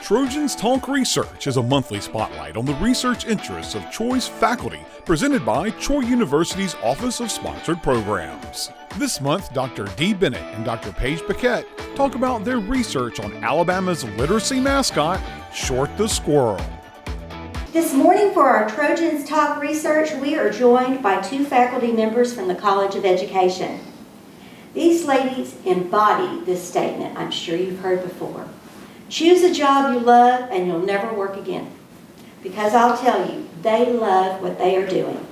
Trojans Talk Research is a monthly spotlight on the research interests of choice faculty presented by Troy University's Office of Sponsored Programs. This month, Dr. D. Bennett and Dr. Paige Paquette talk about their research on Alabama's literacy mascot, Short the Squirrel. This morning for our Trojans Talk Research, we are joined by two faculty members from the College of Education. These ladies embody this statement I'm sure you've heard before. Choose a job you love and you'll never work again. Because I'll tell you, they love what they are doing.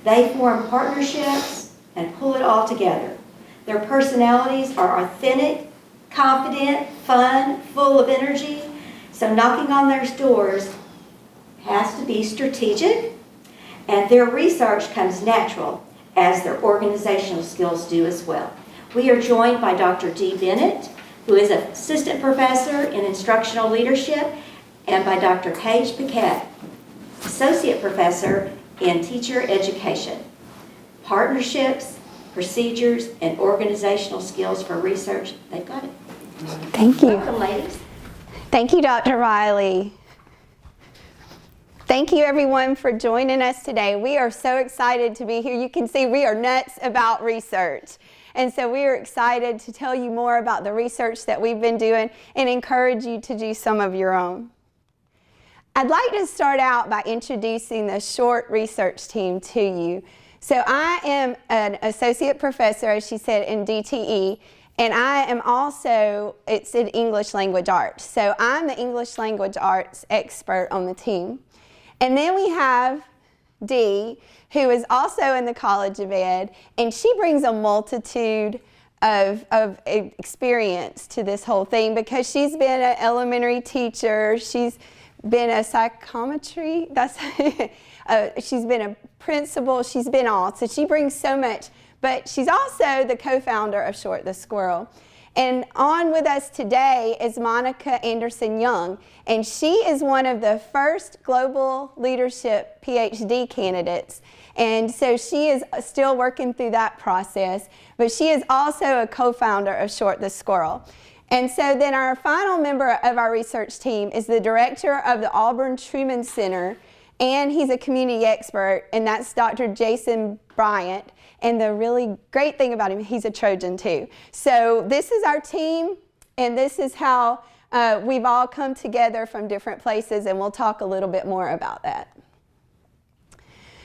They form partnerships and pull it all together. Their personalities are authentic, confident, fun, full of energy. So knocking on their doors has to be strategic, and their research comes natural as their organizational skills do as well. We are joined by Dr. D. Bennett, who is an assistant professor in instructional leadership, and by Dr. Paige Paquette, associate professor in teacher education. Partnerships, procedures, and organizational skills for research, they've got it. Thank you. Welcome, ladies. Thank you, Dr. Riley. Thank you, everyone, for joining us today. We are so excited to be here. You can see we are nuts about research. And so we are excited to tell you more about the research that we've been doing and encourage you to do some of your own. I'd like to start out by introducing the short research team to you. So I am an associate professor, as she said, in DTE, and I am also, it's in English language arts. So I'm the English language arts expert on the team. And then we have Dee, who is also in the College of Ed, and she brings a multitude of experience to this whole thing because she's been an elementary teacher, she's been a psychometry, she's been a principal, she's been all, so she brings so much, but she's also the co-founder of Short the Squirrel. And on with us today is Monica Anderson-Young, and she is one of the first global leadership PhD candidates. And so she is still working through that process, but she is also a co-founder of Short the Squirrel. And so then our final member of our research team is the director of the Auburn Truman Center, and he's a community expert, and that's Dr. Jason Bryant. And the really great thing about him, he's a Trojan too. So this is our team, and this is how we've all come together from different places, and we'll talk a little bit more about that.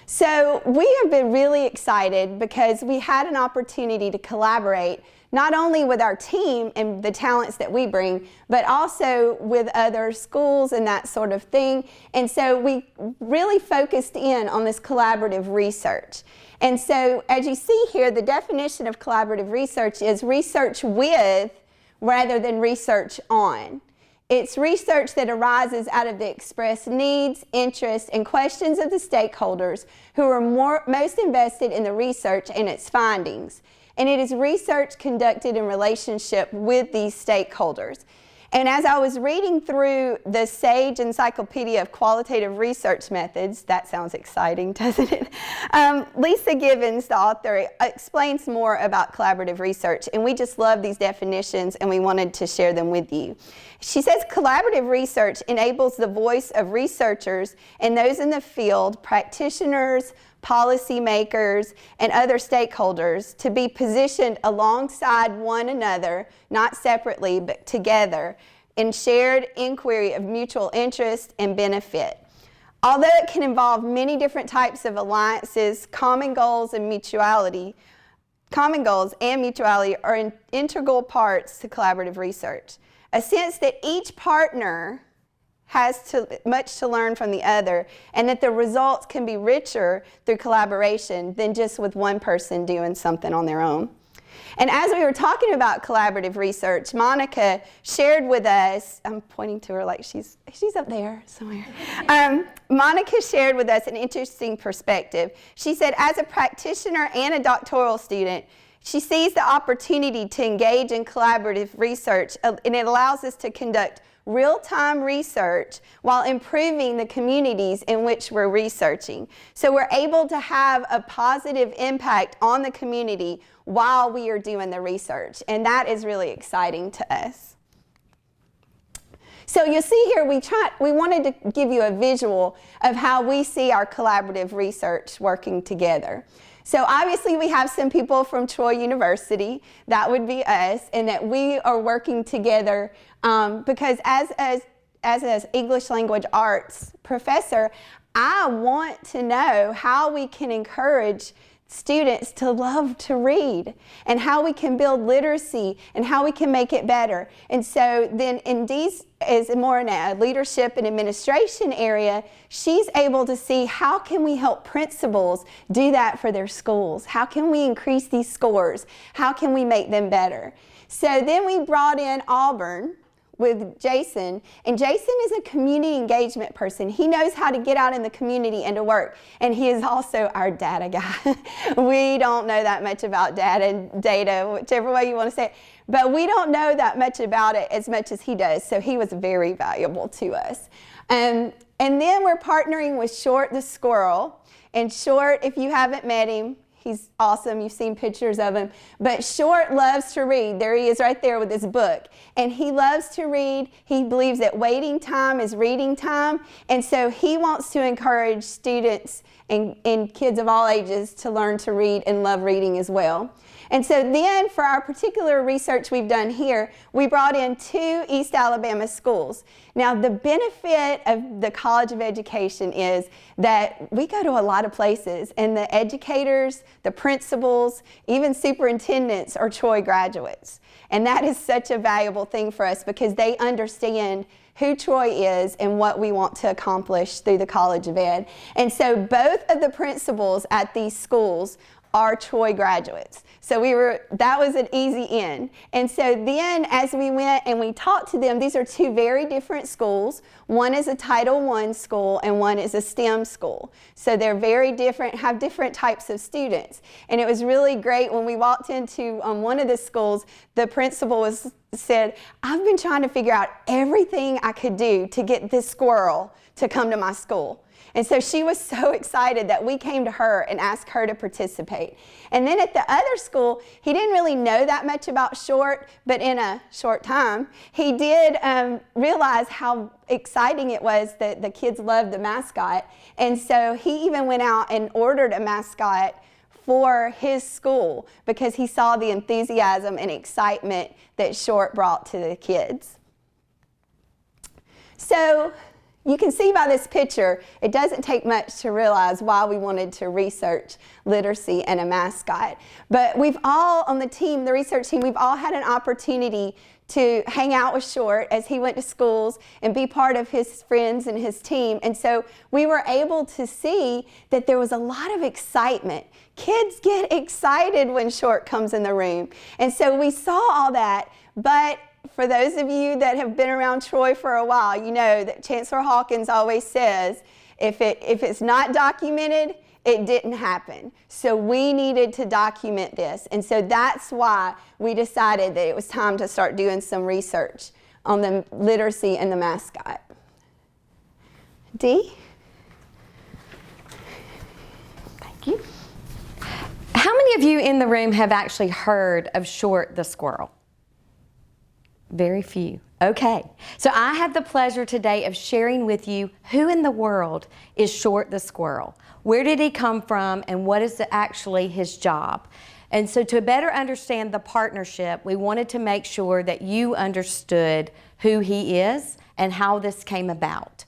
So we have been really excited because we had an opportunity to collaborate not only with our team and the talents that we bring, but also with other schools and that sort of thing. And so we really focused in on this collaborative research. And so as you see here, the definition of collaborative research is research with rather than research on. It's research that arises out of the expressed needs, interests, and questions of the stakeholders who are most invested in the research and its findings. And it is research conducted in relationship with these stakeholders. And as I was reading through the SAGE Encyclopedia of Qualitative Research Methods, that sounds exciting, doesn't it? Lisa Givens, the author, explains more about collaborative research, and we just love these definitions, and we wanted to share them with you. She says collaborative research enables the voice of researchers and those in the field, practitioners, policymakers, and other stakeholders to be positioned alongside one another, not separately, but together, in shared inquiry of mutual interest and benefit. Although it can involve many different types of alliances, common goals and mutuality are integral parts to collaborative research. A sense that each partner has much to learn from the other, and that the results can be richer through collaboration than just with one person doing something on their own. And as we were talking about collaborative research, Monica shared with us, I'm pointing to her like she's up there somewhere. Monica shared with us an interesting perspective. She said, as a practitioner and a doctoral student, she sees the opportunity to engage in collaborative research, and it allows us to conduct real-time research while improving the communities in which we're researching. So we're able to have a positive impact on the community while we are doing the research, and that is really exciting to us. So you'll see here, we wanted to give you a visual of how we see our collaborative research working together. So obviously we have some people from Troy University, that would be us, and that we are working together because as an English language arts professor, I want to know how we can encourage students to love to read and how we can build literacy and how we can make it better. And so then Dee's is more in a leadership and administration area. She's able to see how can we help principals do that for their schools? How can we increase these scores? How can we make them better? So then we brought in Auburn with Jason, and Jason is a community engagement person. He knows how to get out in the community and to work, and he is also our data guy. We don't know that much about data, whichever way you want to say it, but we don't know that much about it as much as he does, so he was very valuable to us. And then we're partnering with Short the Squirrel, and Short, if you haven't met him, he's awesome. You've seen pictures of him. But Short loves to read. There he is right there with his book. And he loves to read. He believes that waiting time is reading time. And so he wants to encourage students and kids of all ages to learn to read and love reading as well. And so then for our particular research we've done here, we brought in 2 East Alabama schools. Now the benefit of the College of Education is that we go to a lot of places, and the educators, the principals, even superintendents are Troy graduates. And that is such a valuable thing for us because they understand who Troy is and what we want to accomplish through the College of Ed. And so both of the principals at these schools are Troy graduates. So that was an easy in. And so then as we went and we talked to them, these are 2 very different schools. One is a Title I school and one is a STEM school. So they're very different, have different types of students. And it was really great when we walked into one of the schools, the principal said, I've been trying to figure out everything I could do to get this squirrel to come to my school. And so she was so excited that we came to her and asked her to participate. And then at the other school, he didn't really know that much about Short, but in a short time, he did realize how exciting it was that the kids loved the mascot. And so he even went out and ordered a mascot for his school because he saw the enthusiasm and excitement that Short brought to the kids. So you can see by this picture, it doesn't take much to realize why we wanted to research literacy and a mascot. But we've all, on the team, the research team, we've all had an opportunity to hang out with Short as he went to schools and be part of his friends and his team. And so we were able to see that there was a lot of excitement. Kids get excited when Short comes in the room. And so we saw all that, but for those of you that have been around Troy for a while, you know that Chancellor Hawkins always says, if it's not documented, it didn't happen. So we needed to document this. And so that's why we decided that it was time to start doing some research on the literacy and the mascot. Dee? Thank you. How many of you in the room have actually heard of Short the Squirrel? Very few. Okay, so I have the pleasure today of sharing with you who in the world is Short the Squirrel. Where did he come from and what is actually his job? And so to better understand the partnership, we wanted to make sure that you understood who he is and how this came about.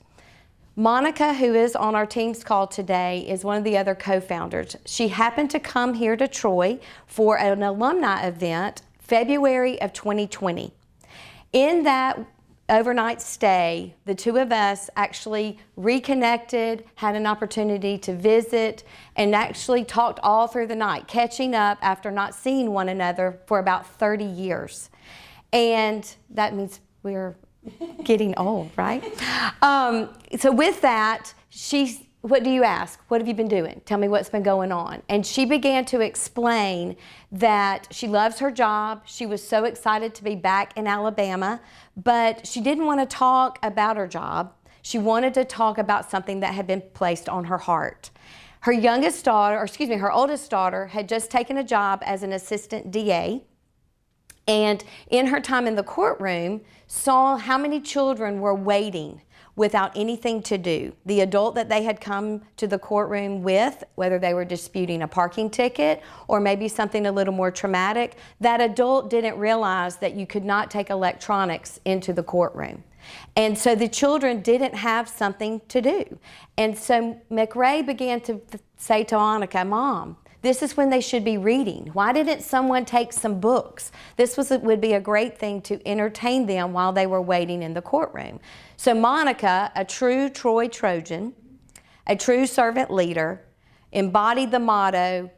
Monica, who is on our team's call today, is one of the other co-founders. She happened to come here to Troy for an alumni event, February of 2020. In that overnight stay, the 2 of us actually reconnected, had an opportunity to visit, and actually talked all through the night, catching up after not seeing one another for about 30 years. And that means we're getting old, right? So with that, what do you ask? What have you been doing? Tell me what's been going on. And she began to explain that she loves her job. She was so excited to be back in Alabama, but she didn't want to talk about her job. She wanted to talk about something that had been placed on her heart. Her oldest daughter had just taken a job as an assistant DA. And in her time in the courtroom, saw how many children were waiting without anything to do. The adult that they had come to the courtroom with, whether they were disputing a parking ticket or maybe something a little more traumatic, that adult didn't realize that you could not take electronics into the courtroom. And so the children didn't have something to do. And so McRae began to say to Monica, Mom, this is when they should be reading. Why didn't someone take some books? This would be a great thing to entertain them while they were waiting in the courtroom. So Monica, a true Troy Trojan, a true servant leader, embodied the motto,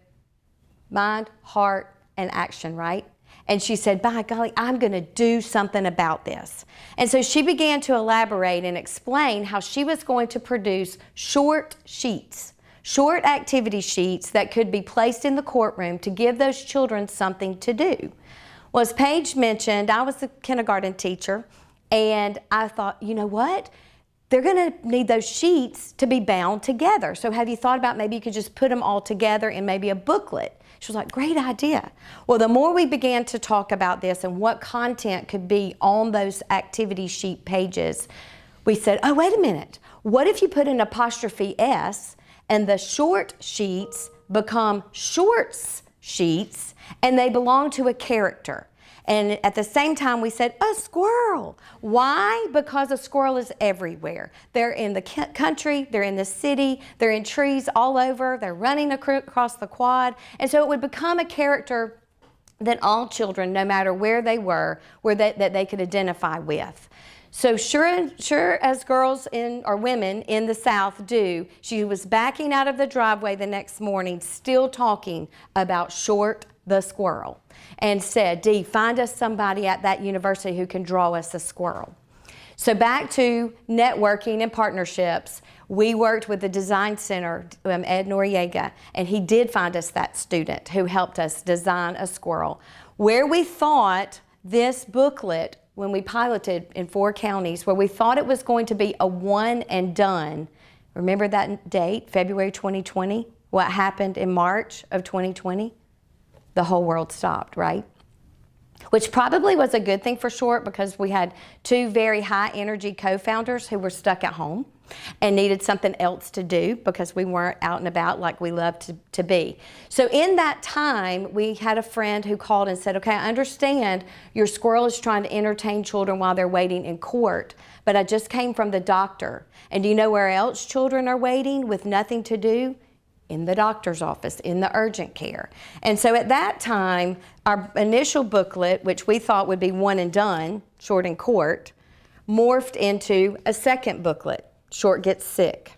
mind, heart, and action, right? And she said, by golly, I'm going to do something about this. And so she began to elaborate and explain how she was going to produce short sheets, short activity sheets that could be placed in the courtroom to give those children something to do. Well, as Paige mentioned, I was a kindergarten teacher, and I thought, you know what? They're going to need those sheets to be bound together. So have you thought about maybe you could just put them all together in maybe a booklet? She was like, great idea. Well, the more we began to talk about this and what content could be on those activity sheet pages, we said, oh, wait a minute. What if you put an apostrophe S and the short sheets become shorts sheets and they belong to a character? And at the same time, we said, a squirrel. Why? Because a squirrel is everywhere. They're in the country, they're in the city, they're in trees all over, they're running across the quad. And so it would become a character that all children, no matter where they were that they could identify with. So sure as girls or women in the South do, she was backing out of the driveway the next morning, still talking about Short the squirrel, and said, Dee, find us somebody at that university who can draw us a squirrel. So back to networking and partnerships, we worked with the Design Center, Ed Noriega, and he did find us that student who helped us design a squirrel. Where we thought this booklet, when we piloted in 4 counties, where we thought it was going to be a one and done, remember that date, February 2020? What happened in March of 2020? The whole world stopped, right? Which probably was a good thing for Short, because we had 2 very high energy co-founders who were stuck at home and needed something else to do because we weren't out and about like we love to be. So in that time, we had a friend who called and said, okay, I understand your squirrel is trying to entertain children while they're waiting in court, but I just came from the doctor. And do you know where else children are waiting with nothing to do? In the doctor's office, in the urgent care. And so at that time, our initial booklet, which we thought would be one and done, Short in court, morphed into a second booklet, Short Gets Sick.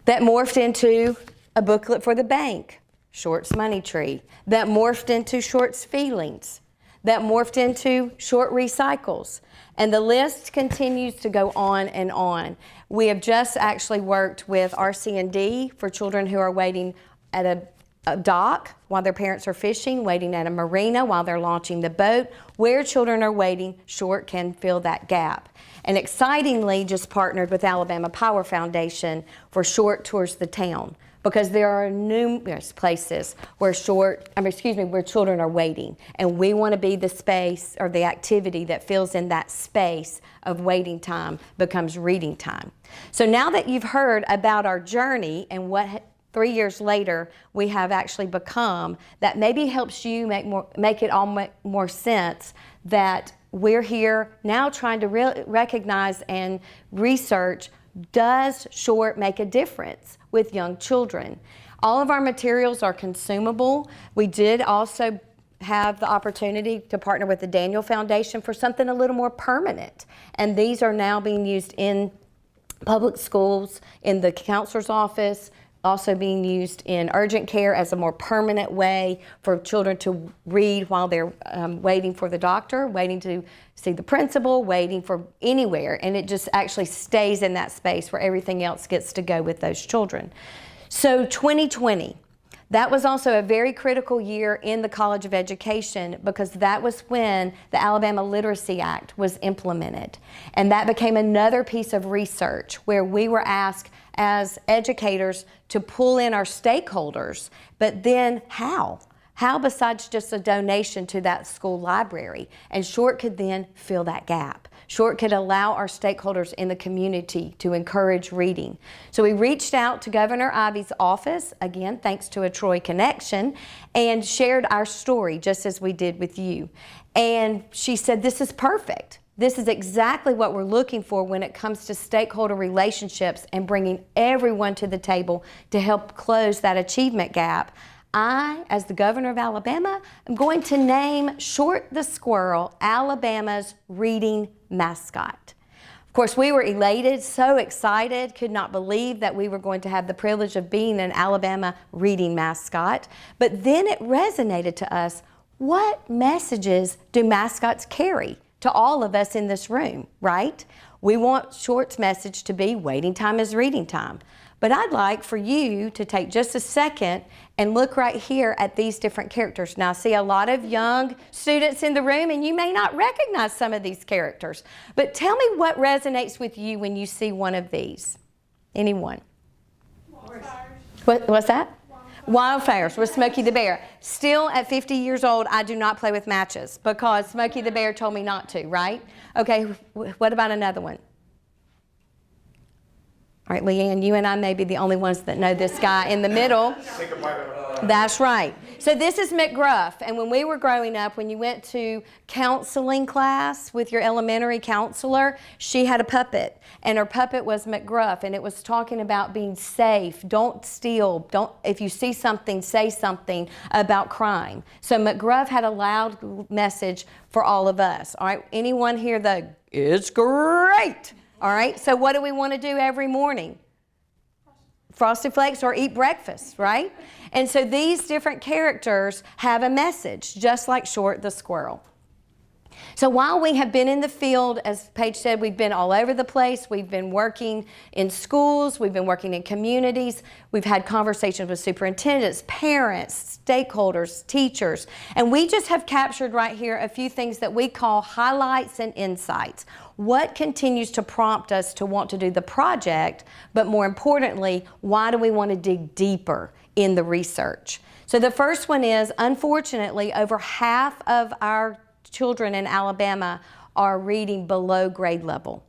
That morphed into a booklet for the bank, Short's Money Tree. That morphed into Short's Feelings. That morphed into Short Recycles. And the list continues to go on and on. We have just actually worked with RC&D for children who are waiting at a dock while their parents are fishing, waiting at a marina while they're launching the boat. Where children are waiting, Short can fill that gap. And excitingly, just partnered with Alabama Power Foundation for Short Tours the Town, because there are numerous places where where children are waiting, and we want to be the space or the activity that fills in that space of waiting time becomes reading time. So now that you've heard about our journey and what 3 years later we have actually become, that maybe helps you make it all make more sense that we're here now trying to recognize and research, does Short make a difference with young children? All of our materials are consumable. We did also have the opportunity to partner with the Daniel Foundation for something a little more permanent. And these are now being used in public schools, in the counselor's office, also being used in urgent care as a more permanent way for children to read while they're waiting for the doctor, waiting to see the principal, waiting for anywhere. And it just actually stays in that space where everything else gets to go with those children. So 2020, that was also a very critical year in the College of Education, because that was when the Alabama Literacy Act was implemented. And that became another piece of research where we were asked as educators to pull in our stakeholders, but then how? How besides just a donation to that school library? And Short could then fill that gap. Short could allow our stakeholders in the community to encourage reading. So we reached out to Governor Ivey's office, again, thanks to a Troy connection, and shared our story just as we did with you. And she said, this is perfect. This is exactly what we're looking for when it comes to stakeholder relationships and bringing everyone to the table to help close that achievement gap. I, as the governor of Alabama, am going to name Short the Squirrel Alabama's reading mascot. Of course, we were elated, so excited, could not believe that we were going to have the privilege of being an Alabama reading mascot. But then it resonated to us, what messages do mascots carry to all of us in this room, right? We want Short's message to be waiting time is reading time. But I'd like for you to take just a second and look right here at these different characters. Now, I see a lot of young students in the room, and you may not recognize some of these characters. But tell me what resonates with you when you see one of these. Anyone? What's that? Wildfires with Smokey the Bear. Still at 50 years old, I do not play with matches because Smokey the Bear told me not to, right? Okay, what about another one? All right, Leanne, you and I may be the only ones that know this guy in the middle. That's right. So this is McGruff, and when we were growing up, when you went to counseling class with your elementary counselor, she had a puppet, and her puppet was McGruff, and it was talking about being safe, don't steal, if you see something, say something about crime. So McGruff had a loud message for all of us. All right, anyone hear the, it's great? All right, so what do we want to do every morning? Frosted Flakes or eat breakfast, right? And so these different characters have a message, just like Short the Squirrel. So while we have been in the field, as Paige said, we've been all over the place. We've been working in schools. We've been working in communities. We've had conversations with superintendents, parents, stakeholders, teachers. And we just have captured right here a few things that we call highlights and insights. What continues to prompt us to want to do the project, but more importantly, why do we want to dig deeper in the research? So the first one is, unfortunately, over half of our children in Alabama are reading below grade level.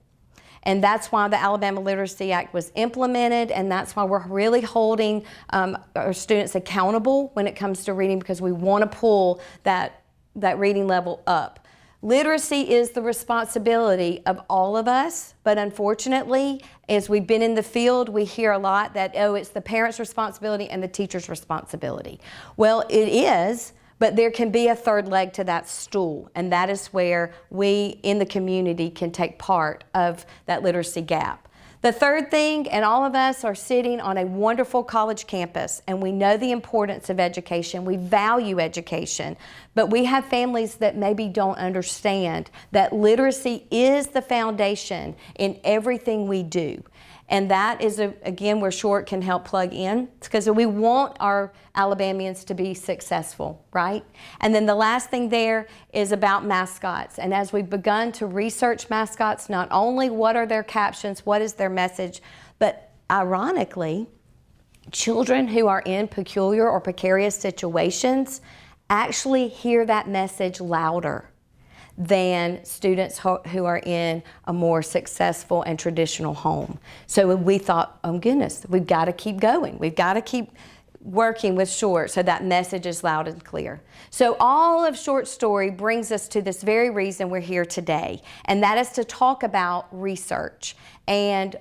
And that's why the Alabama Literacy Act was implemented, and that's why we're really holding our students accountable when it comes to reading, because we want to pull that reading level up. Literacy is the responsibility of all of us, but unfortunately, as we've been in the field, we hear a lot that, oh, it's the parents' responsibility and the teacher's responsibility. Well, it is, but there can be a third leg to that stool, and that is where we in the community can take part of that literacy gap. The third thing, and all of us are sitting on a wonderful college campus, and we know the importance of education. We value education, but we have families that maybe don't understand that literacy is the foundation in everything we do. And that is, again, where Short can help plug in, because we want our Alabamians to be successful, right? And then the last thing there is about mascots. And as we've begun to research mascots, not only what are their captions, what is their message, but ironically, children who are in peculiar or precarious situations actually hear that message louder than students who are in a more successful and traditional home. So we thought, oh goodness, we've got to keep going. We've got to keep working with Short so that message is loud and clear. So all of Short's story brings us to this very reason we're here today, and that is to talk about research. And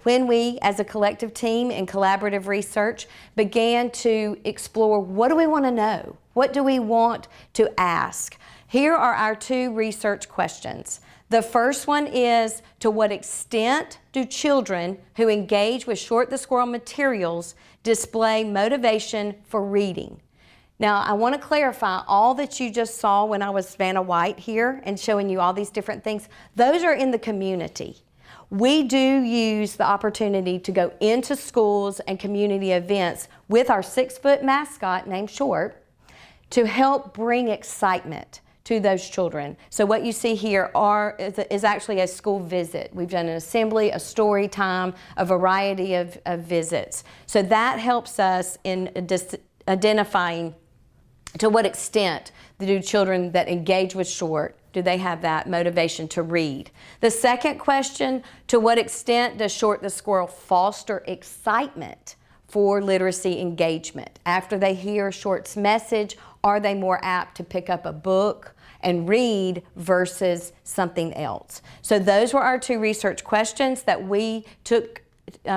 when we, as a collective team in collaborative research, began to explore, what do we want to know? What do we want to ask? Here are our two research questions. The first one is, to what extent do children who engage with Short the Squirrel materials display motivation for reading? Now, I want to clarify, all that you just saw when I was Vanna White here and showing you all these different things, those are in the community. We do use the opportunity to go into schools and community events with our 6-foot mascot named Short to help bring excitement to those children. So what you see here is actually a school visit. We've done an assembly, a story time, a variety of visits. So that helps us in identifying To what extent do children that engage with short, do they have that motivation to read? The second question, to what extent does Short the Squirrel foster excitement for literacy engagement? After they hear Short's message, are they more apt to pick up a book and read versus something else? So those were our two research questions that we took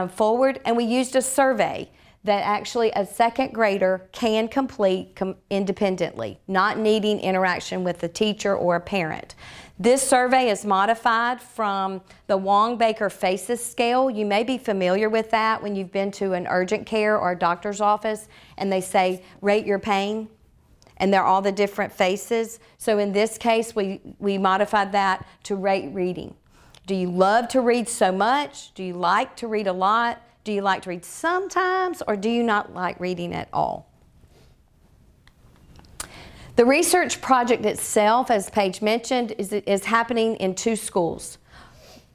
forward, and we used a survey that actually a second grader can complete independently, not needing interaction with the teacher or a parent. This survey is modified from the Wong-Baker FACES scale. You may be familiar with that when you've been to an urgent care or a doctor's office and they say, rate your pain, and they're all the different faces. So in this case, we modified that to rate reading. Do you love to read so much? Do you like to read a lot? Do you like to read sometimes, or do you not like reading at all? The research project itself, as Paige mentioned, is happening in two schools,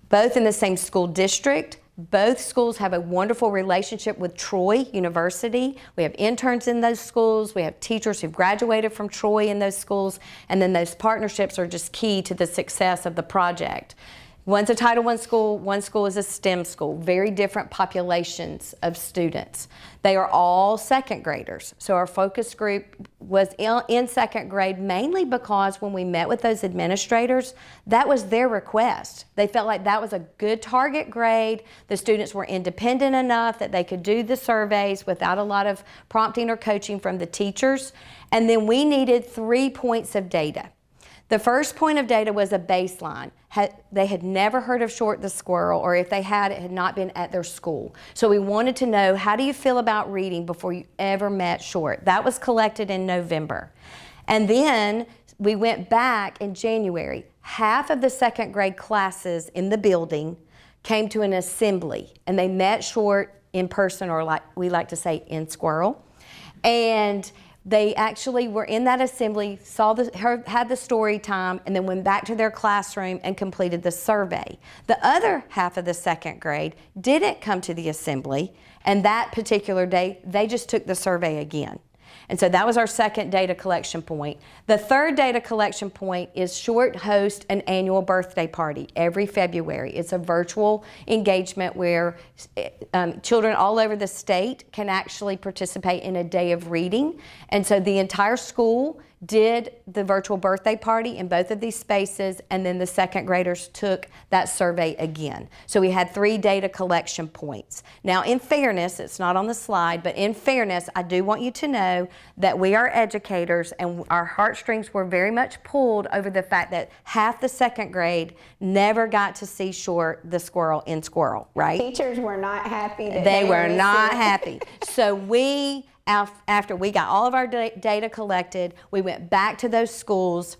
both in the same school district. Both schools have a wonderful relationship with Troy University. We have interns in those schools. We have teachers who've graduated from Troy in those schools, and then those partnerships are just key to the success of the project. One's a Title I school, one school is a STEM school, very different populations of students. They are all second graders. So our focus group was in second grade mainly because when we met with those administrators, that was their request. They felt like that was a good target grade. The students were independent enough that they could do the surveys without a lot of prompting or coaching from the teachers. And then we needed 3 points of data. The first point of data was a baseline. They had never heard of Short the Squirrel, or if they had, it had not been at their school. So we wanted to know, how do you feel about reading before you ever met Short? That was collected in November. And then we went back in January. Half of the second grade classes in the building came to an assembly, and they met Short in person, or like we like to say, in Squirrel. And they actually were in that assembly, had the story time, and then went back to their classroom and completed the survey. The other half of the second grade didn't come to the assembly, and that particular day, they just took the survey again. And so that was our second data collection point. The third data collection point is Short hosts an annual birthday party every February. It's a virtual engagement where children all over the state can actually participate in a day of reading. And so the entire school did the virtual birthday party in both of these spaces, and then the second graders took that survey again. So we had 3 data collection points. Now, in fairness, it's not on the slide, but in fairness, I do want you to know that we are educators, and our heartstrings were very much pulled over the fact that half the second grade never got to see Short the Squirrel in Squirrel, right? Teachers were not happy that they were not happy. So we, after we got all of our data collected, we went back to those schools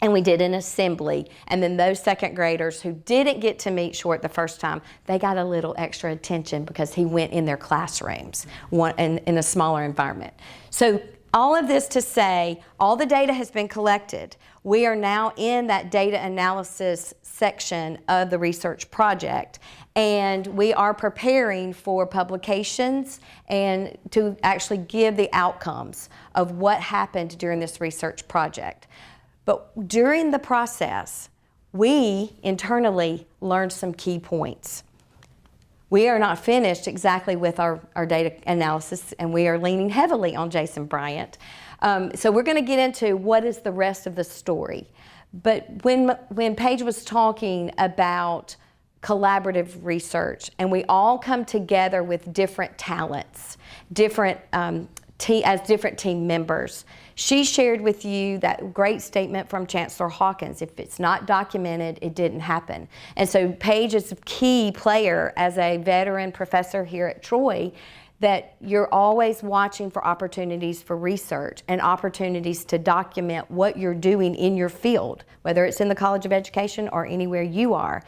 and we did an assembly. And then those second graders who didn't get to meet Short the first time, they got a little extra attention because he went in their classrooms in a smaller environment. So all of this to say, all the data has been collected. We are now in that data analysis section of the research project, and we are preparing for publications and to actually give the outcomes of what happened during this research project. But during the process, we internally learned some key points. We are not finished exactly with our data analysis, and we are leaning heavily on Jason Bryant. So we're going to get into what is the rest of the story. But when Paige was talking about collaborative research, and we all come together with different talents, as different team members, she shared with you that great statement from Chancellor Hawkins: if it's not documented, it didn't happen. And so Paige is a key player as a veteran professor here at Troy, that you're always watching for opportunities for research and opportunities to document what you're doing in your field, whether it's in the College of Education or anywhere you are.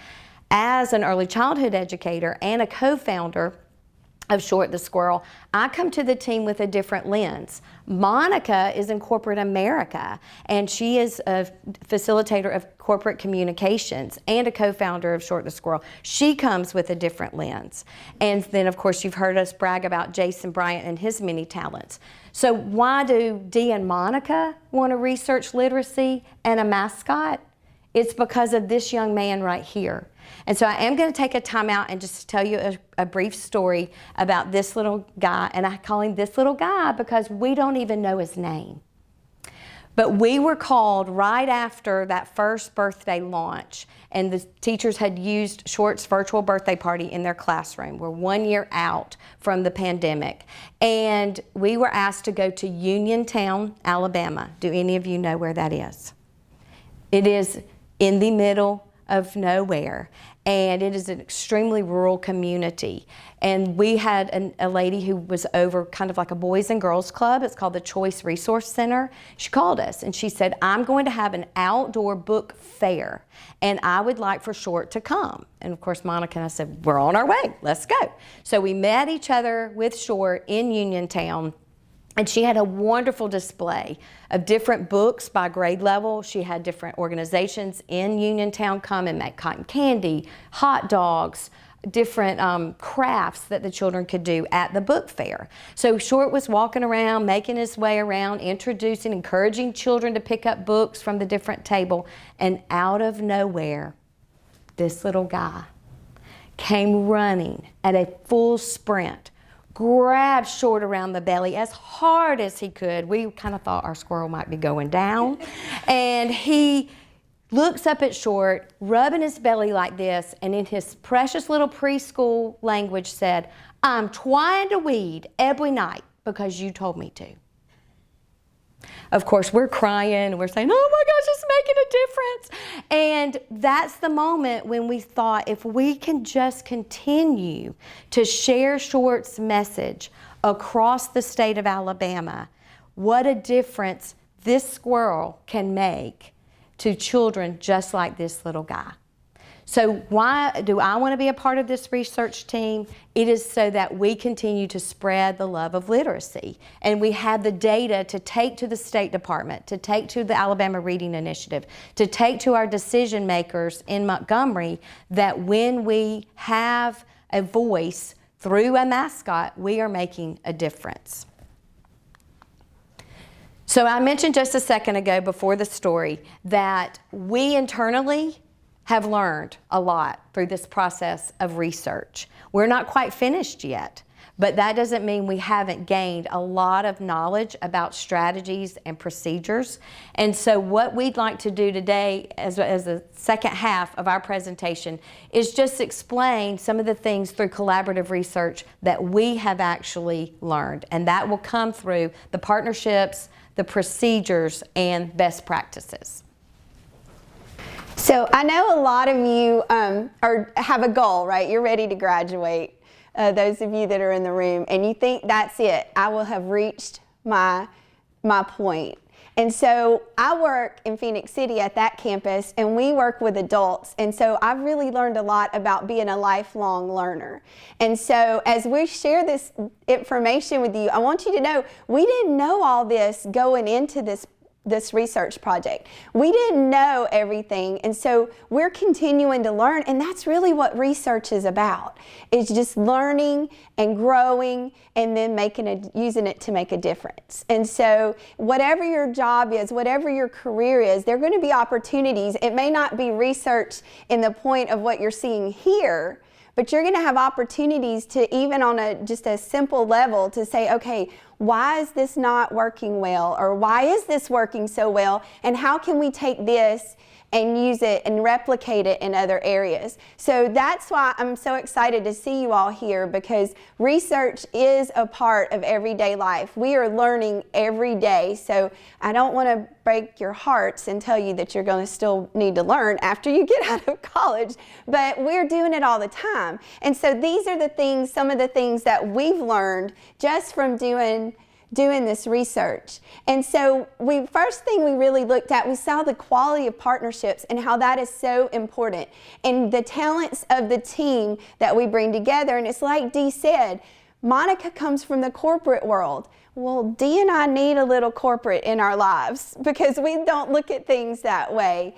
As an early childhood educator and a co-founder of Short the Squirrel, I come to the team with a different lens. Monica is in corporate America, and she is a facilitator of corporate communications and a co-founder of Short the Squirrel. She comes with a different lens. And then, of course, you've heard us brag about Jason Bryant and his many talents. So why do Dee and Monica want to research literacy and a mascot? It's because of this young man right here. And so I am going to take a time out and just tell you a brief story about this little guy. And I call him this little guy because we don't even know his name. But we were called right after that first birthday launch, and the teachers had used Short's virtual birthday party in their classroom. We're 1 year out from the pandemic. And we were asked to go to Uniontown, Alabama. Do any of you know where that is? It is in the middle of nowhere, and it is an extremely rural community. And we had a lady who was over kind of like a boys and girls club. It's called the Choice Resource Center. She called us and she said, I'm going to have an outdoor book fair and I would like for Short to come. And of course, Monica and I said, we're on our way, let's go. So we met each other with Short in Uniontown. And she had a wonderful display of different books by grade level. She had different organizations in Uniontown come and make cotton candy, hot dogs, different crafts that the children could do at the book fair. So Short was walking around, making his way around, introducing, encouraging children to pick up books from the different table. And out of nowhere, this little guy came running at a full sprint, grabbed Short around the belly as hard as he could. We kind of thought our squirrel might be going down. And he looks up at Short, rubbing his belly like this, and in his precious little preschool language said, I'm trying to weed every night because you told me to. Of course, we're crying and we're saying, oh my gosh, it's making a difference. And that's the moment when we thought, if we can just continue to share Short's message across the state of Alabama, what a difference this squirrel can make to children just like this little guy. So why do I want to be a part of this research team? It is so that we continue to spread the love of literacy. And we have the data to take to the State Department, to take to the Alabama Reading Initiative, to take to our decision makers in Montgomery, that when we have a voice through a mascot, we are making a difference. So I mentioned just a second ago before the story that we internally have learned a lot through this process of research. We're not quite finished yet, but that doesn't mean we haven't gained a lot of knowledge about strategies and procedures. And so what we'd like to do today as the second half of our presentation is just explain some of the things through collaborative research that we have actually learned. And that will come through the partnerships, the procedures, and best practices. So I know a lot of you have a goal, right? You're ready to graduate, those of you that are in the room, and you think that's it. I will have reached my point. And so I work in Phoenix City at that campus, and we work with adults. And so I've really learned a lot about being a lifelong learner. And so as we share this information with you, I want you to know we didn't know all this going into this research project. We didn't know everything, and so we're continuing to learn, and that's really what research is about. It's just learning and growing and then using it to make a difference. And so whatever your job is, whatever your career is, there are going to be opportunities. It may not be research in the point of what you're seeing here, but you're going to have opportunities to, even on just a simple level, to say, okay, why is this not working well? Or why is this working so well? And how can we take this and use it and replicate it in other areas? So that's why I'm so excited to see you all here, because research is a part of everyday life. We are learning every day. So I don't want to break your hearts and tell you that you're going to still need to learn after you get out of college, but we're doing it all the time. And so these are the things, some of the things that we've learned just from doing this research. And so first thing we really looked at, we saw the quality of partnerships and how that is so important, and the talents of the team that we bring together. And it's like Dee said, Monica comes from the corporate world. Well, Dee and I need a little corporate in our lives because we don't look at things that way.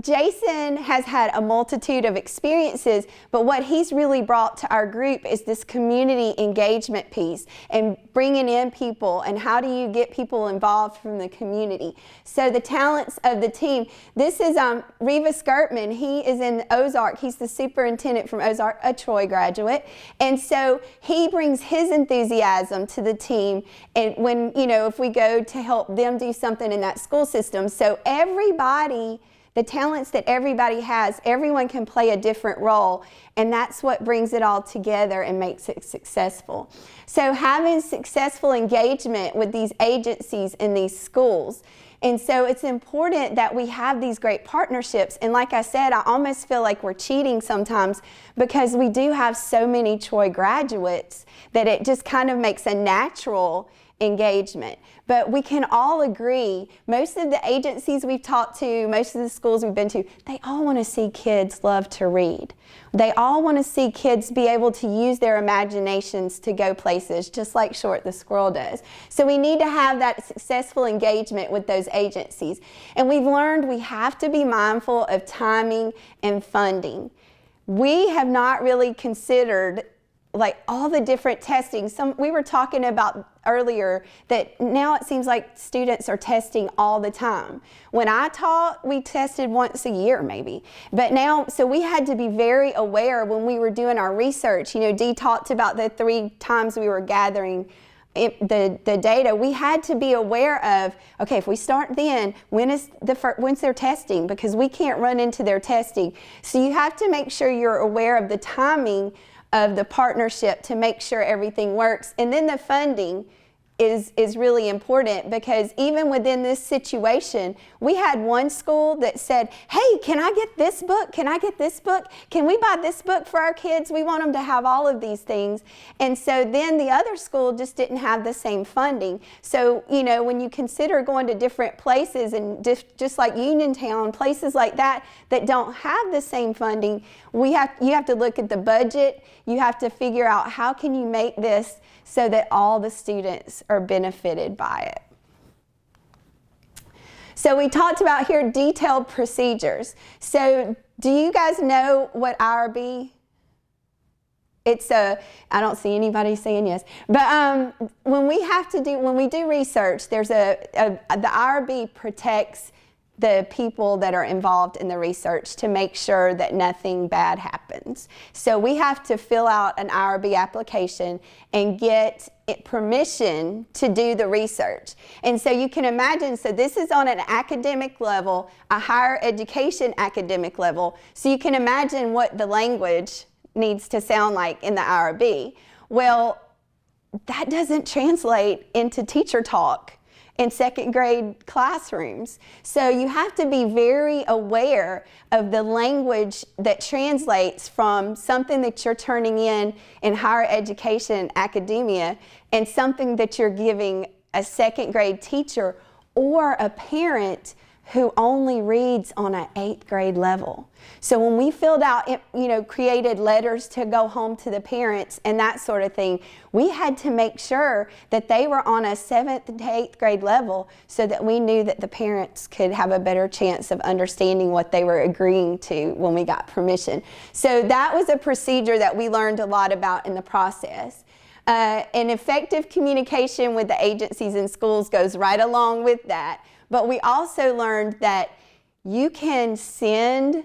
Jason has had a multitude of experiences, but what he's really brought to our group is this community engagement piece and bringing in people and how do you get people involved from the community. So the talents of the team, this is Reva Skirtman. He is in Ozark. He's the superintendent from Ozark, a Troy graduate. And so he brings his enthusiasm to the team and when, if we go to help them do something in that school system. So everybody, the talents that everybody has, everyone can play a different role, and that's what brings it all together and makes it successful. So having successful engagement with these agencies in these schools. And so it's important that we have these great partnerships. And like I said, I almost feel like we're cheating sometimes because we do have so many Troy graduates that it just kind of makes a natural engagement. But we can all agree, most of the agencies we've talked to, most of the schools we've been to, they all want to see kids love to read. They all want to see kids be able to use their imaginations to go places, just like Short the Squirrel does. So we need to have that successful engagement with those agencies. And we've learned we have to be mindful of timing and funding. We have not really considered like all the different testing. We were talking about earlier that now it seems like students are testing all the time. When I taught, we tested once a year maybe. But now, so we had to be very aware when we were doing our research. Dee talked about the 3 times we were gathering the data. We had to be aware of, okay, if we start then, when's their testing? Because we can't run into their testing. So you have to make sure you're aware of the timing of the partnership to make sure everything works. And then the funding is really important because even within this situation, we had one school that said, hey, can I get this book? Can I get this book? Can we buy this book for our kids? We want them to have all of these things. And so then the other school just didn't have the same funding. So, when you consider going to different places and just like Uniontown, places like that don't have the same funding, you have to look at the budget. You have to figure out how can you make this so that all the students are benefited by it. So we talked about here detailed procedures. So do you guys know what IRB? I don't see anybody saying yes. But when we do research, the IRB protects the people that are involved in the research to make sure that nothing bad happens. So we have to fill out an IRB application and get permission to do the research. And so you can imagine, so this is on an academic level, a higher education academic level. So you can imagine what the language needs to sound like in the IRB. Well, that doesn't translate into teacher talk in second grade classrooms. So you have to be very aware of the language that translates from something that you're turning in higher education academia and something that you're giving a second grade teacher or a parent who only reads on an 8th grade level. So when we filled out, created letters to go home to the parents and that sort of thing, we had to make sure that they were on a 7th to 8th grade level so that we knew that the parents could have a better chance of understanding what they were agreeing to when we got permission. So that was a procedure that we learned a lot about in the process. And effective communication with the agencies and schools goes right along with that. But we also learned that you can send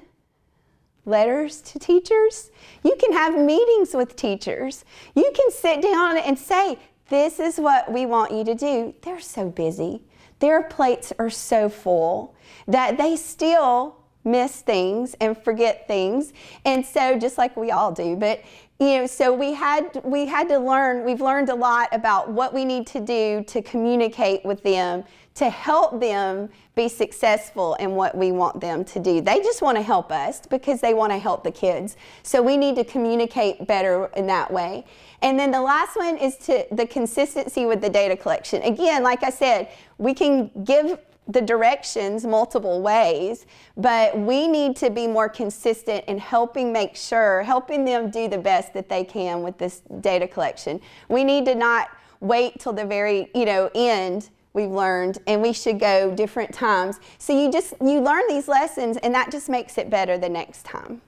letters to teachers. You can have meetings with teachers. You can sit down and say, this is what we want you to do. They're so busy. Their plates are so full that they still miss things and forget things. And so just like we all do, but so we had to learn, we've learned a lot about what we need to do to communicate with them, to help them be successful in what we want them to do. They just want to help us because they want to help the kids. So we need to communicate better in that way. And then the last one is the consistency with the data collection. Again, like I said, we can give the directions multiple ways, but we need to be more consistent in helping them do the best that they can with this data collection. We need to not wait till the very, end, we've learned, and we should go different times. So you learn these lessons, and that just makes it better the next time.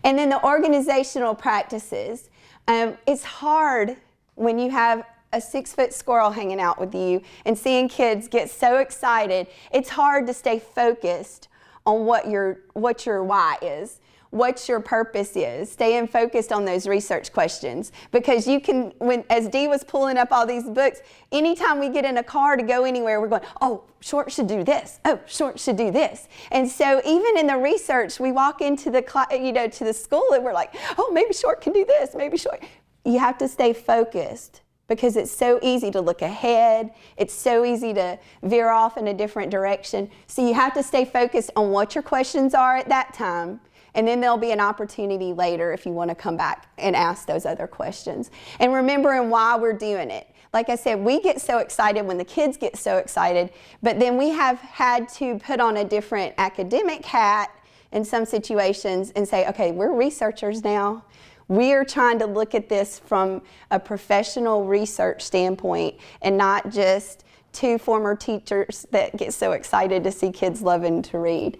And then the organizational practices. It's hard when you have a 6-foot squirrel hanging out with you and seeing kids get so excited. It's hard to stay focused on what your why is, what your purpose is, staying focused on those research questions. Because you can, as Dee was pulling up all these books, anytime we get in a car to go anywhere, we're going, oh, Short should do this. Oh, Short should do this. And so even in the research, we walk into the to the school and we're like, oh, maybe Short can do this, maybe Short. You have to stay focused, because it's so easy to look ahead. It's so easy to veer off in a different direction. So you have to stay focused on what your questions are at that time, and then there'll be an opportunity later if you want to come back and ask those other questions. And remembering why we're doing it. Like I said, we get so excited when the kids get so excited, but then we have had to put on a different academic hat in some situations and say, okay, we're researchers now. We're trying to look at this from a professional research standpoint and not just two former teachers that get so excited to see kids loving to read.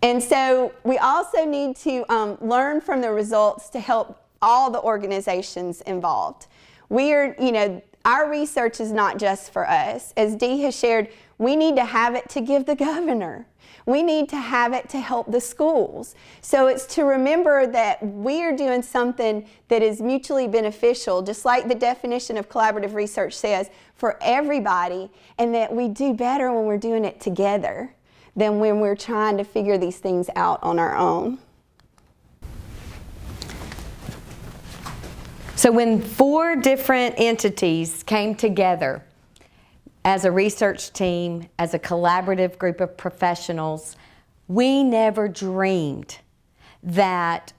And so we also need to learn from the results to help all the organizations involved. Our research is not just for us. As Dee has shared, we need to have it to give the governor. We need to have it to help the schools. So it's to remember that we are doing something that is mutually beneficial, just like the definition of collaborative research says, for everybody, and that we do better when we're doing it together than when we're trying to figure these things out on our own. So when 4 different entities came together as a research team, as a collaborative group of professionals, we never dreamed that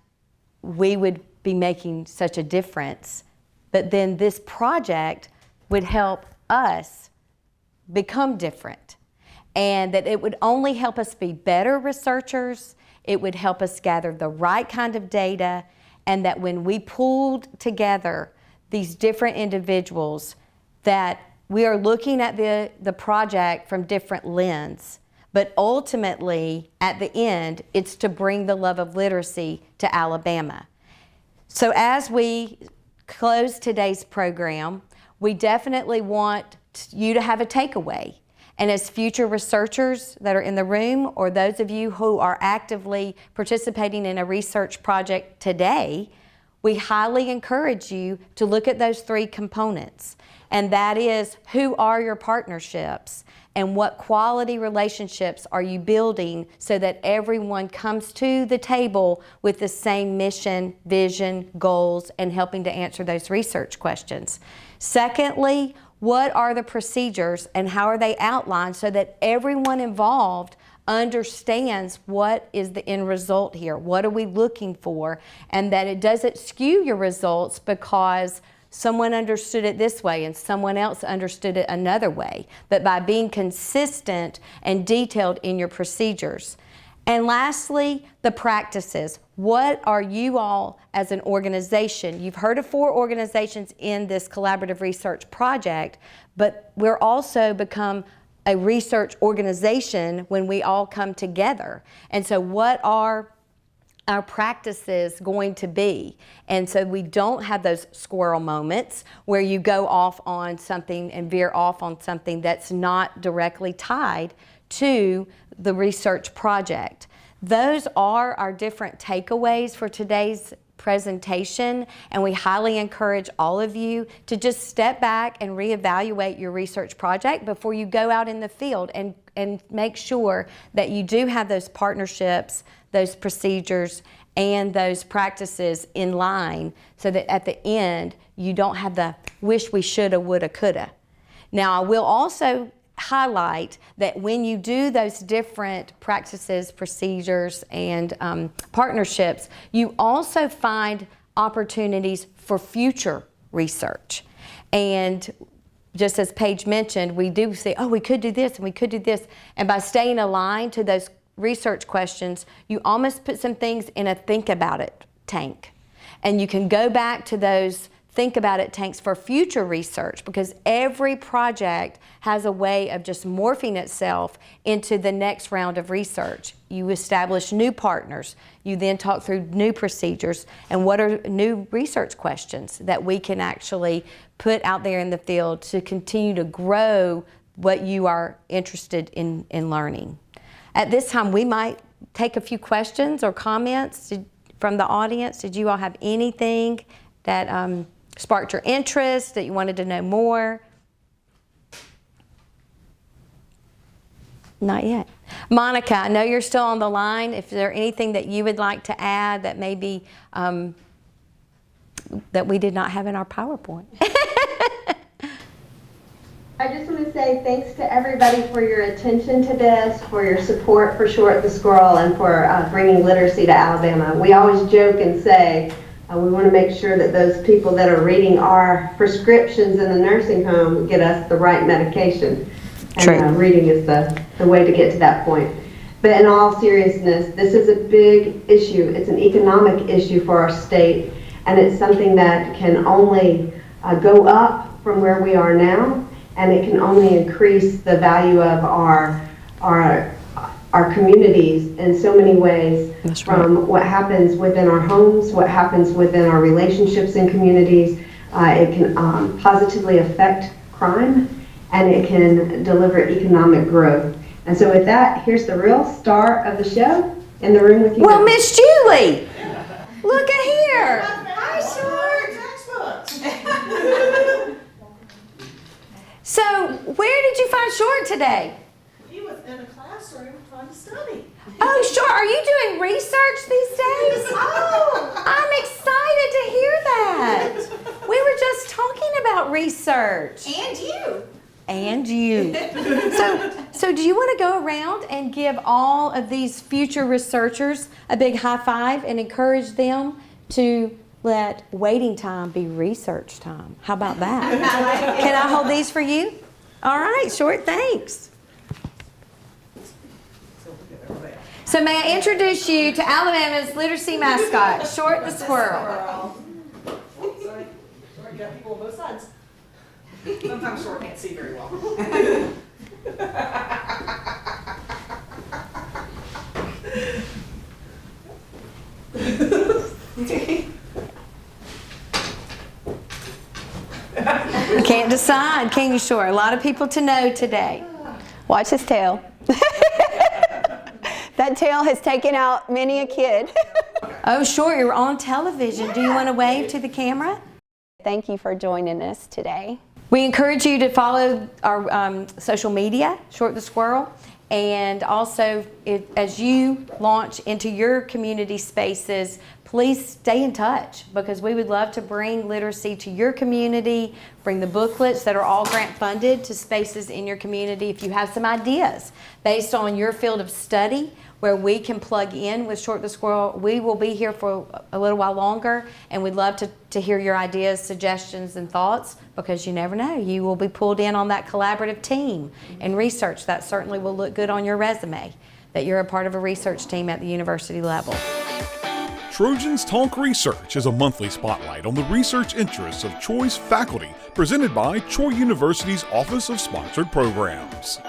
we would be making such a difference. But then this project would help us become different, and that it would only help us be better researchers, it would help us gather the right kind of data, and that when we pulled together these different individuals, that we are looking at the project from different lenses, but ultimately, at the end, it's to bring the love of literacy to Alabama. So as we close today's program, we definitely want you to have a takeaway. And as future researchers that are in the room, or those of you who are actively participating in a research project today, we highly encourage you to look at those 3 components. And that is, who are your partnerships, and what quality relationships are you building so that everyone comes to the table with the same mission, vision, goals, and helping to answer those research questions. Secondly, what are the procedures and how are they outlined so that everyone involved understands what is the end result here? What are we looking for? And that it doesn't skew your results because someone understood it this way and someone else understood it another way, but by being consistent and detailed in your procedures. And lastly, the practices. What are you all as an organization? You've heard of 4 organizations in this collaborative research project, but we're also become a research organization when we all come together. And so what are our practices going to be? And so we don't have those squirrel moments where you go off on something and veer off on something that's not directly tied to the research project. Those are our different takeaways for today's presentation, and we highly encourage all of you to just step back and reevaluate your research project before you go out in the field, and make sure that you do have those partnerships, those procedures, and those practices in line so that at the end you don't have the wish we shoulda, woulda, coulda. Now, I will also highlight that when you do those different practices, procedures, and partnerships, you also find opportunities for future research. And just as Paige mentioned, we do say, oh, we could do this and we could do this. And by staying aligned to those research questions, you almost put some things in a think about it tank. And you can go back to those think about it tanks for future research, because every project has a way of just morphing itself into the next round of research. You establish new partners. You then talk through new procedures and what are new research questions that we can actually put out there in the field to continue to grow what you are interested in learning. At this time, we might take a few questions or comments from the audience. Did you all have anything that sparked your interest, that you wanted to know more? Not yet. Monica, I know you're still on the line. If there anything that you would like to add that maybe that we did not have in our PowerPoint. I just want to say thanks to everybody for your attention to this, for your support for Short the Squirrel, and for bringing literacy to Alabama. We always joke and say we want to make sure that those people that are reading our prescriptions in the nursing home get us the right medication. And reading is the way to get to that point. But in all seriousness, this is a big issue. It's an economic issue for our state, and it's something that can only go up from where we are now, and it can only increase the value of our communities in so many ways. That's from right. What happens within our homes, what happens within our relationships in communities. It can positively affect crime, and it can deliver economic growth. And so with that, here's the real star of the show in the room with you. Well, now. Miss Julie, look at here. Hi, Short. So, where did you find Short today? He was in a classroom trying to study. Oh, Short, are you doing research these days? Oh! I'm excited to hear that. We were just talking about research. And you. And you. So do you want to go around and give all of these future researchers a big high five and encourage them to let waiting time be research time? How about that? Can I hold these for you? All right, Short, thanks. So may I introduce you to Alabama's literacy mascot, Short the Squirrel. Oops, sorry. Sorry, you got people on both sides. Sometimes Short can't see very well. You can't decide, can you, Short? A lot of people to know today. Watch his tail. That tail has taken out many a kid. Oh, Short, you're on television. Do you want to wave to the camera? Thank you for joining us today. We encourage you to follow our social media, Short the Squirrel, and also as you launch into your community spaces, please stay in touch, because we would love to bring literacy to your community, bring the booklets that are all grant funded to spaces in your community. If you have some ideas based on your field of study where we can plug in with Short the Squirrel, we will be here for a little while longer, and we'd love to hear your ideas, suggestions, and thoughts, because you never know, you will be pulled in on that collaborative team and research. That certainly will look good on your resume, that you're a part of a research team at the university level. Trojans Talk Research is a monthly spotlight on the research interests of choice faculty presented by Troy University's Office of Sponsored Programs.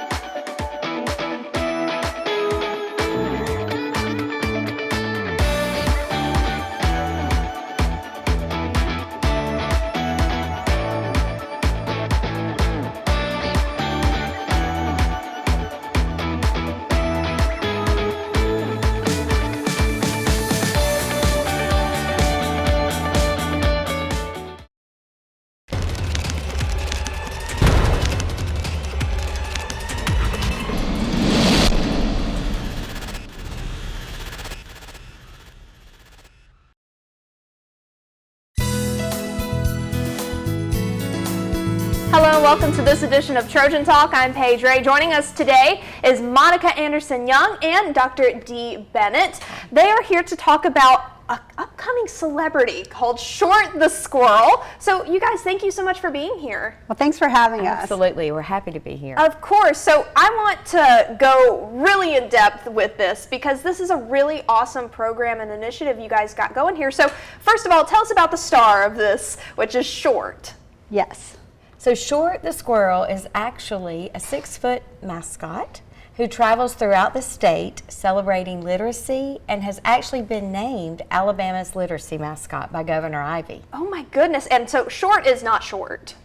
Hello and welcome to this edition of Trojan Talk. I'm Paige Ray. Joining us today is Monica Anderson-Young and Dr. Dee Bennett. They are here to talk about an upcoming celebrity called Short the Squirrel. So you guys, thank you so much for being here. Well, thanks for having us. Absolutely, we're happy to be here. Of course. So I want to go really in depth with this because this is a really awesome program and initiative you guys got going here. So first of all, tell us about the star of this, which is Short. Yes. So Short the Squirrel is actually a 6-foot mascot who travels throughout the state celebrating literacy and has actually been named Alabama's literacy mascot by Governor Ivey. Oh my goodness. And so Short is not short.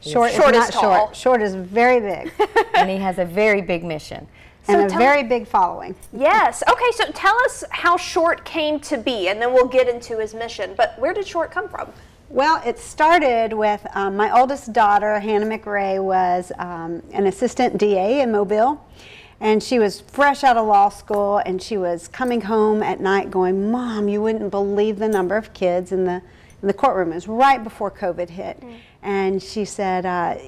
Short is Short is not tall. short. Short is very big And he has a very big mission. and So a tell- very big following. Yes. Okay, so tell us how Short came to be, and then we'll get into his mission. But where did Short come from? Well, it started with my oldest daughter, Hannah McRae, was an assistant DA in Mobile. And she was fresh out of law school, and she was coming home at night going, Mom, you wouldn't believe the number of kids in the courtroom. It was right before COVID hit. And she said,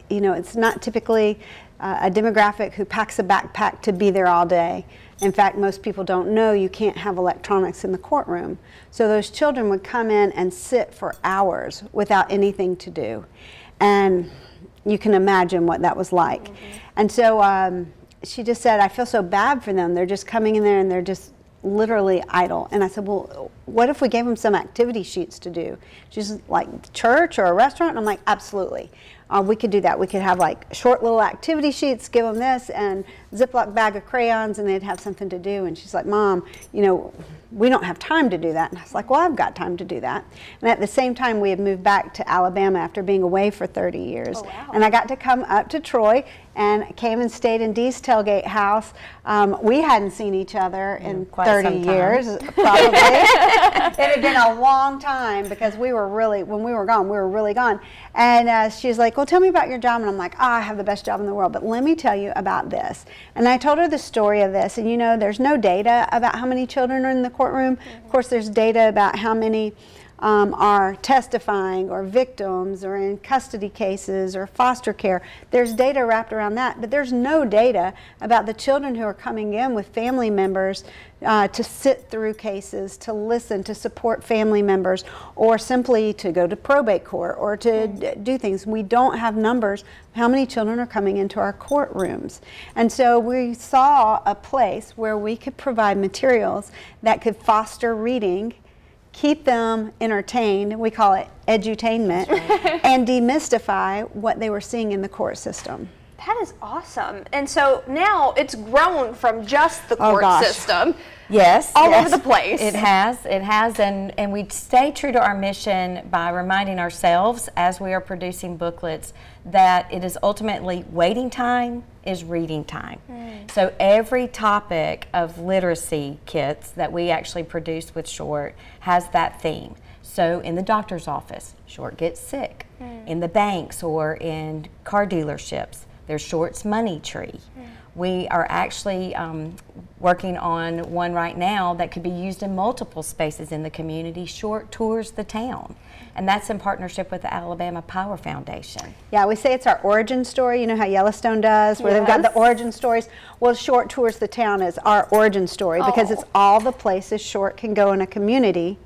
you know, it's not typically a demographic who packs a backpack to be there all day. In fact, most people don't know you can't have electronics in the courtroom. So those children would come in and sit for hours without anything to do. And you can imagine what that was like. And so she just said, I feel so bad for them. They're just coming in there and they're just literally idle. And I said, well, what if we gave them some activity sheets to do? She's like, church or a restaurant? And I'm like, absolutely. We could do that. We could have like short little activity sheets, give them this and Ziploc bag of crayons, and they'd have something to do. And she's like, Mom, you know, we don't have time to do that. And I was like, well, I've got time to do that. And at the same time, we had moved back to Alabama after being away for 30 years. Oh, wow. And I got to come up to Troy and came and stayed in Dee's tailgate house. We hadn't seen each other in quite 30 some time. years, probably. It had been a long time because we were really, when we were gone, we were really gone. And she's like, well, tell me about your job. And I'm like, I have the best job in the world, but let me tell you about this. And I told her the story of this. And you know, there's no data about how many children are in the courtroom. Of course, there's data about how many are testifying or victims or in custody cases or foster care. There's data wrapped around that, but there's no data about the children who are coming in with family members to sit through cases, to listen, to support family members, or simply to go to probate court or to do things. We don't have numbers of how many children are coming into our courtrooms. And so we saw a place where we could provide materials that could foster reading, keep them entertained, we call it edutainment, and demystify what they were seeing in the court system. That is awesome. And so now it's grown from just the court gosh. system Yes. all yes. over the place. It has, and we stay true to our mission by reminding ourselves as we are producing booklets that it is ultimately waiting time is reading time. So every topic of literacy kits that we actually produce with Short has that theme. So in the doctor's office, Short gets sick. In the banks or in car dealerships, there's Short's money tree. We are actually working on one right now that could be used in multiple spaces in the community. Short tours the town, and that's in partnership with the Alabama Power Foundation. Yeah, we say it's our origin story. You know how Yellowstone does, where they've got the origin stories? Well, Short Tours the Town is our origin story because it's all the places Short can go in a community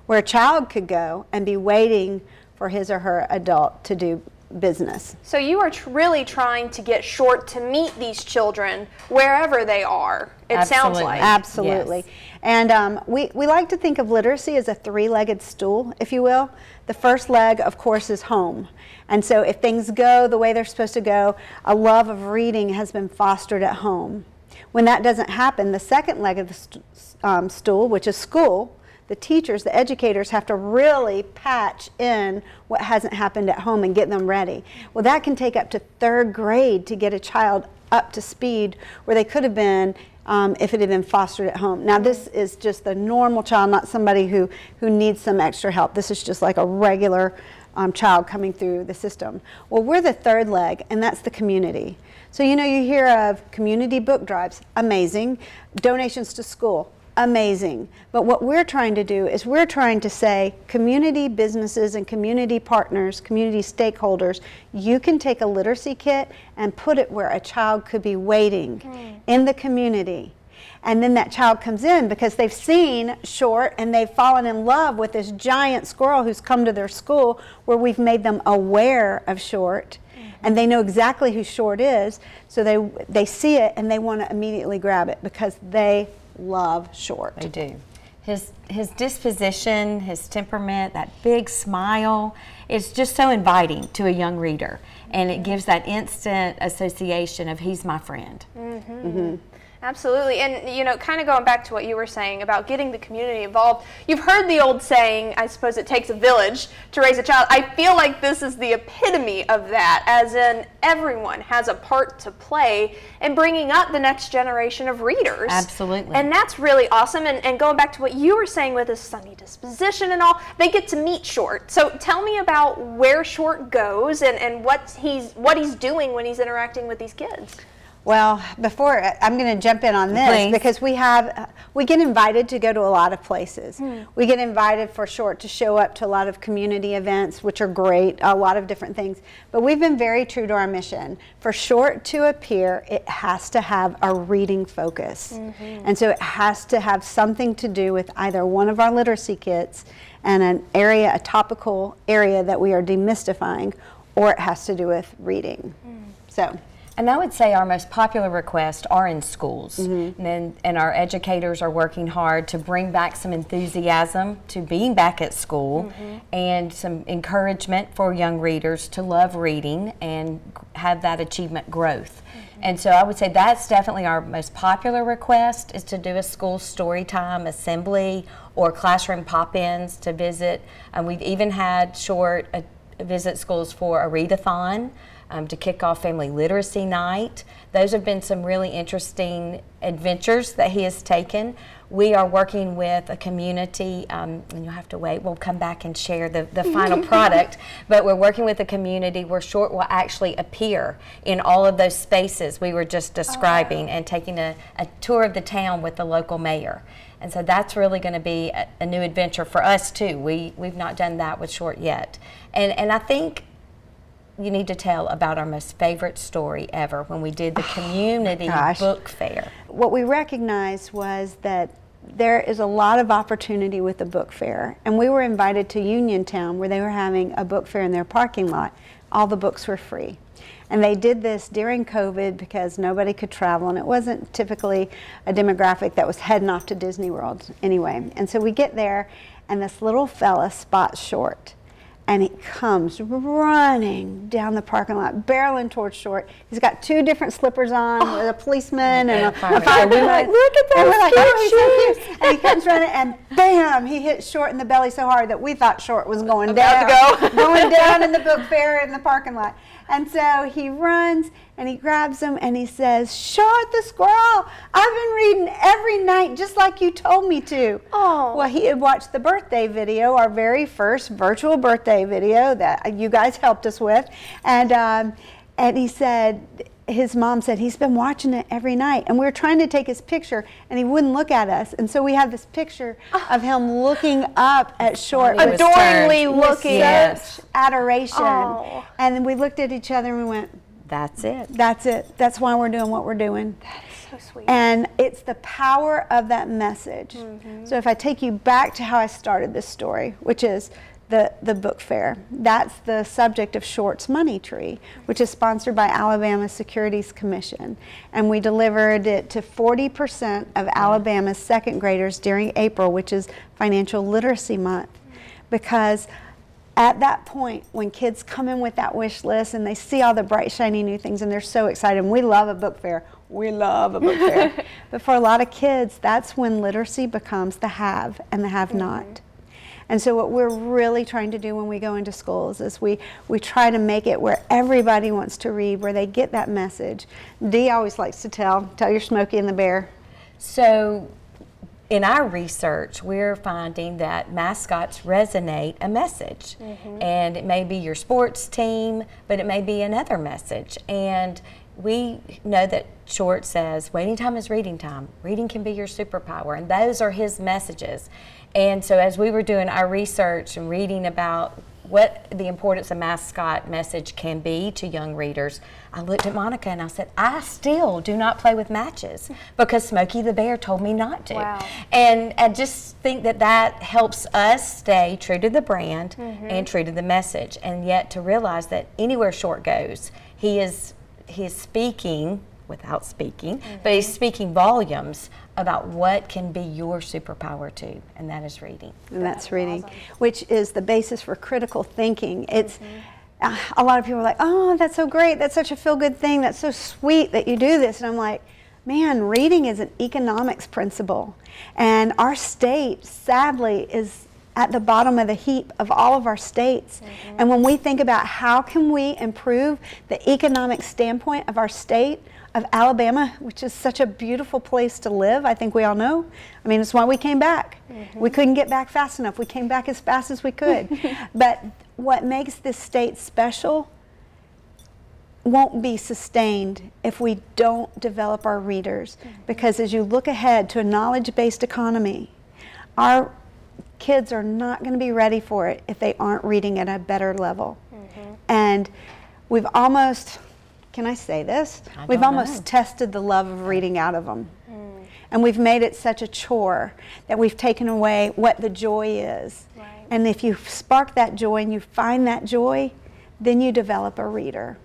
where a child could go and be waiting for his or her adult to do business. So you are really trying to get Short to meet these children wherever they are, it sounds Absolutely. like. Absolutely. Yes. And we like to think of literacy as a three-legged stool, if you will. The first leg, of course, is home. And so if things go the way they're supposed to go, a love of reading has been fostered at home. When that doesn't happen, the second leg of the stool, which is school, the teachers, the educators have to really patch in what hasn't happened at home and get them ready. Well, that can take up to third grade to get a child up to speed where they could have been if it had been fostered at home. Now, this is just the normal child, not somebody who needs some extra help. This is just like a regular child coming through the system. Well, we're the third leg, and that's the community. So, you know, you hear of community book drives, amazing. Donations to school, amazing. But what we're trying to do is we're trying to say community businesses and community partners, community stakeholders, you can take a literacy kit and put it where a child could be waiting in the community. And then that child comes in because they've seen Short and they've fallen in love with this giant squirrel who's come to their school, where we've made them aware of Short. And they know exactly who Short is, so they see it and they want to immediately grab it because they love Short. They do. His disposition, his temperament, that big smile, is just so inviting to a young reader, and it gives that instant association of he's my friend. Absolutely. And, you know, kind of going back to what you were saying about getting the community involved, you've heard the old saying, I suppose it takes a village to raise a child. I feel like this is the epitome of that, as in everyone has a part to play in bringing up the next generation of readers. Absolutely. And that's really awesome. And going back to what you were saying with his sunny disposition and all, they get to meet Short. So tell me about where Short goes and what he's doing when he's interacting with these kids. Well, before I'm going to jump in on this, Please. because we get invited to go to a lot of places. We get invited for Short to show up to a lot of community events, which are great, a lot of different things. But we've been very true to our mission. For Short to appear, it has to have a reading focus. And so it has to have something to do with either one of our literacy kits and a topical area that we are demystifying, or it has to do with reading. So. And I would say our most popular requests are in schools, and our educators are working hard to bring back some enthusiasm to being back at school, and some encouragement for young readers to love reading and have that achievement growth. And so I would say that's definitely our most popular request, is to do a school story time assembly or classroom pop-ins to visit. We've even had Short visit schools for a readathon, to kick off Family Literacy Night. Those have been some really interesting adventures that he has taken. We are working with a community, and you'll have to wait, we'll come back and share the final product, but we're working with a community where Short will actually appear in all of those spaces we were just describing, and taking a tour of the town with the local mayor. And so that's really going to be a new adventure for us too. We've not done that with Short yet. And I think you need to tell about our most favorite story ever when we did the community book fair. What we recognized was that there is a lot of opportunity with the book fair, and we were invited to Uniontown, where they were having a book fair in their parking lot. All the books were free. And they did this during COVID because nobody could travel, and it wasn't typically a demographic that was heading off to Disney World anyway. And so we get there, and this little fella spots Short. And he comes running down the parking lot, barreling towards Short. He's got two different slippers on, with a policeman and a fireman. We're like, look at those cute shoes. And he comes running, and bam, he hits Short in the belly so hard that we thought Short was going down. Going down in the book fair in the parking lot. And so he runs, and he grabs him, and he says, Short the squirrel, I've been reading every night just like you told me to. Oh. Well, he had watched the birthday video, our very first virtual birthday video that you guys helped us with. And he said, his mom said, he's been watching it every night. And we were trying to take his picture, and he wouldn't look at us. And so we have this picture of him looking up at Short. Adoringly looking. Such adoration. Oh. And then we looked at each other and we went, That's it. that's it. That's why we're doing what we're doing. That is so sweet. And it's the power of that message. So if I take you back to how I started this story, which is the book fair, that's the subject of Short's Money Tree, which is sponsored by Alabama Securities Commission. And we delivered it to 40% of Alabama's second graders during April, which is Financial Literacy Month. Because at that point, when kids come in with that wish list and they see all the bright, shiny new things, and they're so excited, and we love a book fair. We love a book fair. But for a lot of kids, that's when literacy becomes the have and the have not. And so what we're really trying to do when we go into schools is we try to make it where everybody wants to read, where they get that message. Dee always likes to tell your Smokey and the Bear. So in our research, we're finding that mascots resonate a message. And it may be your sports team, but it may be another message. And we know that Short says, waiting time is reading time. Reading can be your superpower. And those are his messages. And so as we were doing our research and reading about what the importance of mascot message can be to young readers, I looked at Monica and I said, I still do not play with matches because Smokey the Bear told me not to. Wow. And I just think that that helps us stay true to the brand and true to the message. And yet to realize that anywhere Short goes, he is speaking without speaking, but he's speaking volumes about what can be your superpower too, and that is reading. And that's reading, which is the basis for critical thinking. It's a lot of people are like, oh, that's so great, that's such a feel-good thing, that's so sweet that you do this. And I'm like, man, reading is an economics principle. And our state, sadly, is at the bottom of the heap of all of our states. And when we think about how can we improve the economic standpoint of our state, of Alabama, which is such a beautiful place to live, I think we all know. I mean, it's why we came back. We couldn't get back fast enough. We came back as fast as we could. But what makes this state special won't be sustained if we don't develop our readers. Because as you look ahead to a knowledge-based economy, our kids are not going to be ready for it if they aren't reading at a better level. And we've almost, can I say this? We've almost tested the love of reading out of them. And we've made it such a chore that we've taken away what the joy is. And if you spark that joy and you find that joy, then you develop a reader.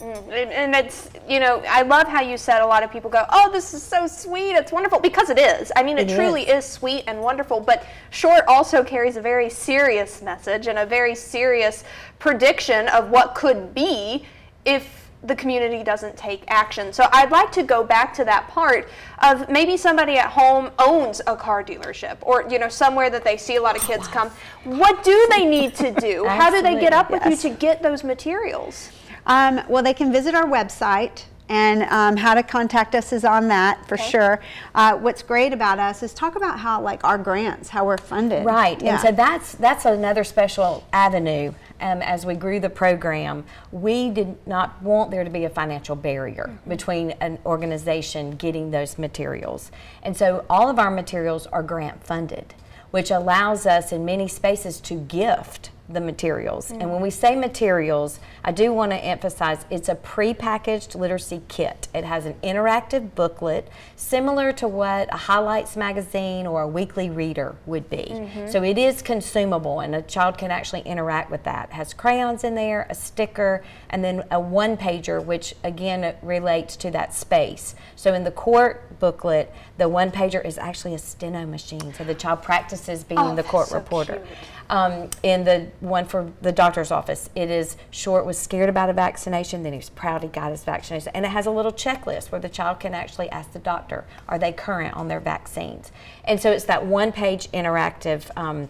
And it's, you know, I love how you said a lot of people go, oh, this is so sweet, it's wonderful, because it is. I mean, it truly is sweet and wonderful, but Short also carries a very serious message and a very serious prediction of what could be if the community doesn't take action. So I'd like to go back to that part of maybe somebody at home owns a car dealership, or, you know, somewhere that they see a lot of kids come. What do they need to do? How do they get up with you to get those materials? Well, they can visit our website, and how to contact us is on that for sure. What's great about us is talk about how, like, our grants, how we're funded. Right, and so that's another special avenue. As we grew the program, we did not want there to be a financial barrier between an organization getting those materials. And so all of our materials are grant funded, which allows us in many spaces to gift the materials. And when we say materials, I do want to emphasize it's a pre-packaged literacy kit. It has an interactive booklet similar to what a highlights magazine or a weekly reader would be. So it is consumable, and a child can actually interact with that. It has crayons in there, a sticker, and then a one-pager, which again relates to that space. So in the court booklet, the one-pager is actually a steno machine, so the child practices being the court reporter. In the one for the doctor's office, it is Short was scared about a vaccination, then he was proud he got his vaccination. And it has a little checklist where the child can actually ask the doctor, are they current on their vaccines? And so it's that one-page interactive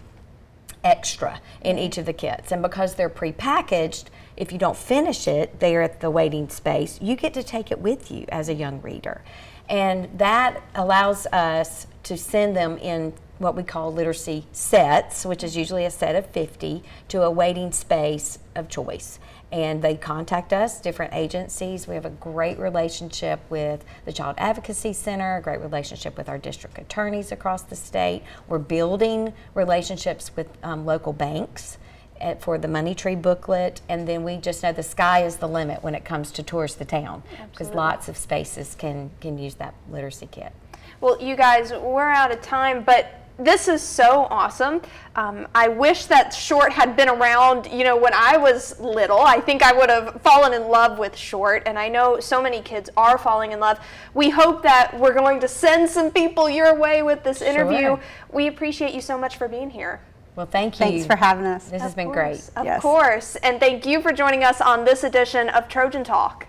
extra in each of the kits. And because they're pre-packaged, if you don't finish it there at the waiting space, you get to take it with you as a young reader. And that allows us to send them in what we call literacy sets, which is usually a set of 50, to a waiting space of choice. And they contact us, different agencies. We have a great relationship with the Child Advocacy Center, a great relationship with our district attorneys across the state. We're building relationships with local banks for the Money Tree booklet, and then we just know the sky is the limit when it comes to Tours the Town, because lots of spaces can use that literacy kit. Well, you guys, we're out of time, but this is so awesome. I wish that Short had been around, you know, when I was little. I think I would have fallen in love with Short, and I know so many kids are falling in love. We hope that we're going to send some people your way with this interview. We appreciate you so much for being here. Well, thank you. Thanks for having us. This has been great. Of course. And thank you for joining us on this edition of Trojan Talk.